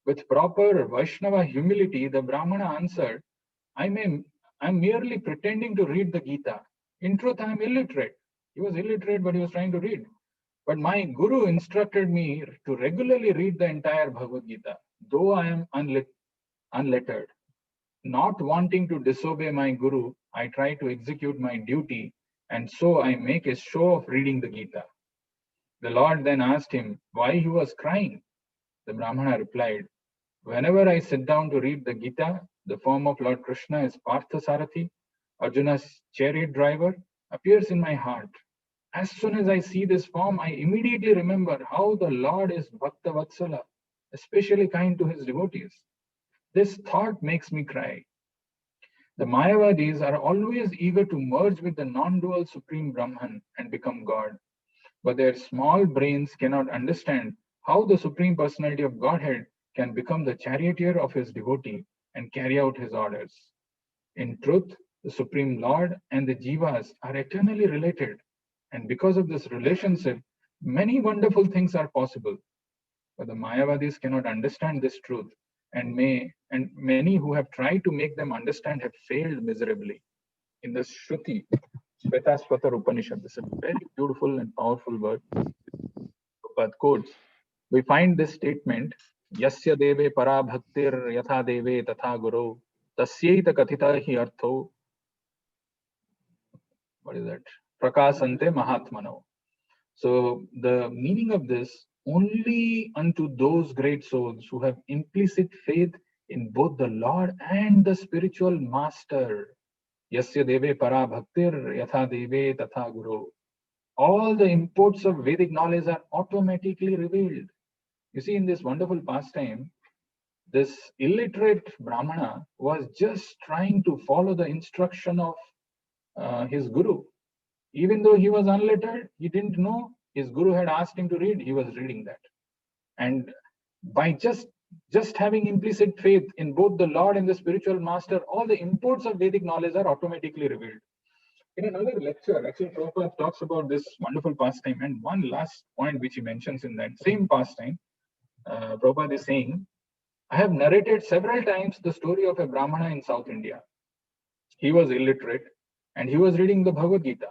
With proper Vaishnava humility, the Brahmana answered, I'm merely pretending to read the Gita. In truth, I am illiterate. He was illiterate, but he was trying to read. But my Guru instructed me to regularly read the entire Bhagavad Gita, though I am unlettered. Not wanting to disobey my Guru, I try to execute my duty, and so I make a show of reading the Gita. The Lord then asked him why he was crying. The Brahmana replied, whenever I sit down to read the Gita, the form of Lord Krishna as Parthasarathi, Arjuna's chariot driver, appears in my heart. As soon as I see this form, I immediately remember how the Lord is Bhakta Vatsala, especially kind to his devotees. This thought makes me cry. The Mayavadis are always eager to merge with the non-dual Supreme Brahman and become God. But their small brains cannot understand how the Supreme Personality of Godhead can become the charioteer of his devotee and carry out his orders. In truth, the Supreme Lord and the Jivas are eternally related, and because of this relationship, many wonderful things are possible. But the Mayavadis cannot understand this truth, and many who have tried to make them understand have failed miserably. In the Shruti, Shvetasvatar Upanishad, this is a very beautiful and powerful word. Prabhupada quotes, we find this statement, Yasya deve para bhaktir yatha deve tatha guru, tasyaita kathita hi artho, what is that? Prakasante mahatmano. So the meaning of this, only unto those great souls who have implicit faith in both the Lord and the spiritual master. Yasya deve para bhaktir yatha deve tatha guru. All the imports of Vedic knowledge are automatically revealed. You see, in this wonderful pastime, this illiterate Brahmana was just trying to follow the instruction of his Guru. Even though he was unlettered, he didn't know, his Guru had asked him to read, he was reading that. And by just having implicit faith in both the Lord and the spiritual master, all the imports of Vedic knowledge are automatically revealed. In another lecture, actually, Prabhupada talks about this wonderful pastime. And one last point which he mentions in that same pastime, Prabhupada is saying, I have narrated several times the story of a Brahmana in South India. He was illiterate and he was reading the Bhagavad Gita.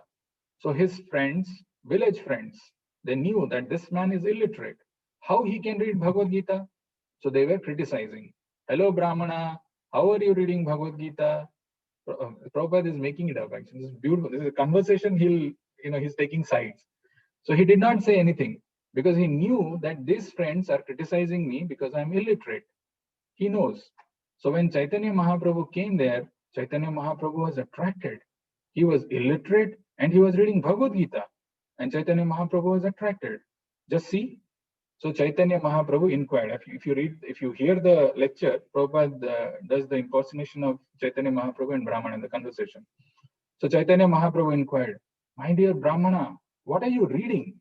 So his friends, village friends, they knew that this man is illiterate. How he can read Bhagavad Gita? So they were criticizing. Hello, Brahmana, how are you reading Bhagavad Gita? Prabhupada is making it up, actually. This is beautiful. This is a conversation. He's taking sides. So he did not say anything because he knew that these friends are criticizing me because I'm illiterate. He knows. So when Chaitanya Mahaprabhu came there, Chaitanya Mahaprabhu was attracted. He was illiterate and he was reading Bhagavad Gita. And Chaitanya Mahaprabhu was attracted. Just see. So Chaitanya Mahaprabhu inquired. If you hear the lecture, Prabhupada does the impersonation of Chaitanya Mahaprabhu and Brahmana in the conversation. So Chaitanya Mahaprabhu inquired, my dear Brahmana, what are you reading?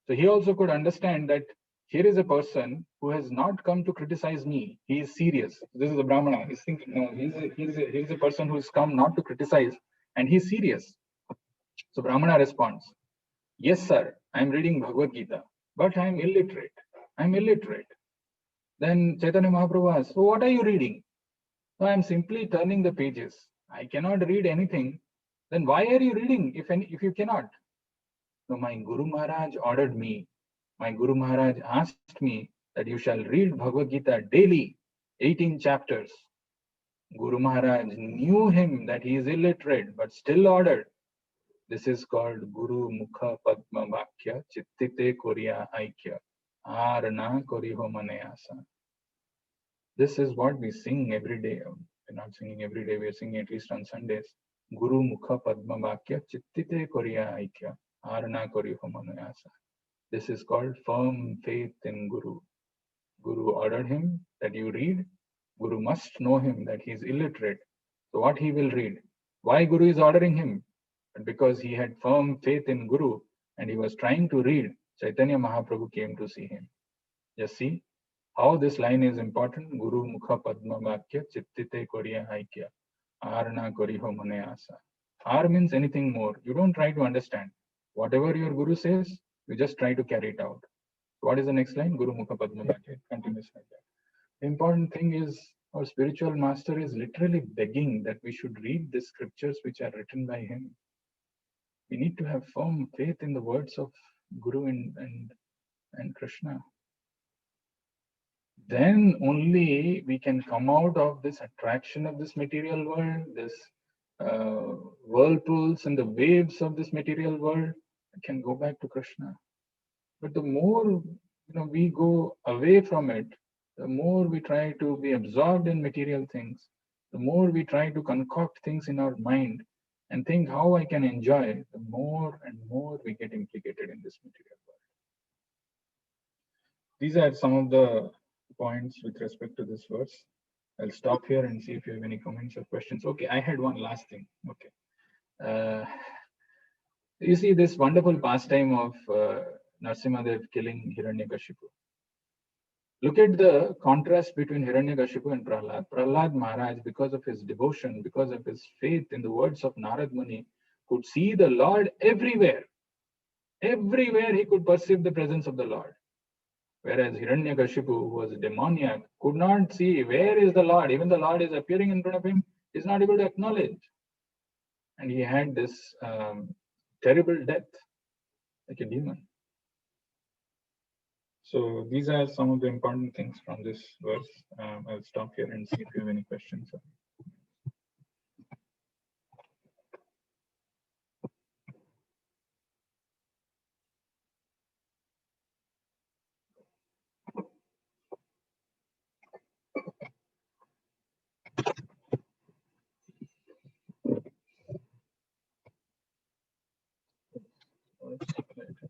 So he also could understand that here is a person who has not come to criticize me. He is serious. This is the Brahmana. He's thinking, no, he's a person who has come not to criticize, and he's serious. So Brahmana responds, yes, sir, I'm reading Bhagavad Gita, but I'm illiterate. I'm illiterate. Then Chaitanya Mahaprabhu asks, so what are you reading? So I'm simply turning the pages. I cannot read anything. Then why are you reading if you cannot? So my Guru Maharaj ordered me. My Guru Maharaj asked me that you shall read Bhagavad Gita daily, 18 chapters. Guru Maharaj knew him that he is illiterate, but still ordered. This is called Guru Mukha Padma Vakya Chittite Korya Aikya. Arna koriho mane asa. This is what we sing every day. We're not singing every day, we're singing at least on Sundays. Guru Mukha Padma Vakya Chittite Koriya Aikya Arna Koriho mane asa. This is called firm faith in Guru. Guru ordered him that you read. Guru must know him that he is illiterate. So what he will read? Why Guru is ordering him? But because he had firm faith in Guru and he was trying to read, Chaitanya Mahaprabhu came to see him. Just see how this line is important. Guru Mukha Padma Vakya Chittite Koriya Aikya Arna Koriho mane asa. Ar means anything more. You don't try to understand. Whatever your Guru says, you just try to carry it out. What is the next line? Guru Mukha Padma Vakya. It continues like that. The important thing is our spiritual master is literally begging that we should read the scriptures which are written by him. We need to have firm faith in the words of Guru and Krishna. Then only we can come out of this attraction of this material world, this whirlpools and the waves of this material world. We can go back to Krishna. But the more we go away from it, the more we try to be absorbed in material things, the more we try to concoct things in our mind and think how I can enjoy, the more and more we get implicated in this material world. These are some of the points with respect to this verse. I'll stop here and see if you have any comments or questions. Okay, I had one last thing. Okay. You see this wonderful pastime of Narasimhadev killing Hiranyakashipu. Look at the contrast between Hiranyakashipu and Prahlad. Prahlad Maharaj, because of his devotion, because of his faith in the words of Narad Muni, could see the Lord everywhere. Everywhere he could perceive the presence of the Lord. Whereas Hiranyakashipu, who was demoniac, could not see where is the Lord. Even the Lord is appearing in front of him, he is not able to acknowledge. And he had this terrible death, like a demon. So these are some of the important things from this verse. I'll stop here and see if you have any questions.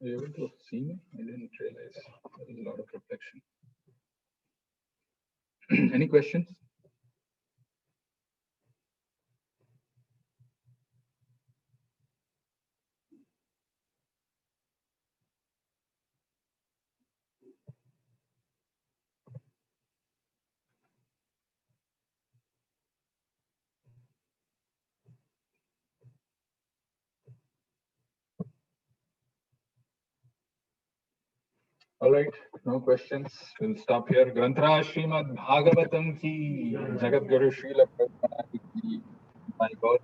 Are you able to see me? I didn't realize there is a lot of reflection. Any questions? All right, no questions. We'll stop here. Granthra Srimad Bhagavatam ki Jagat Guru Srila Prabhupada ki, my God,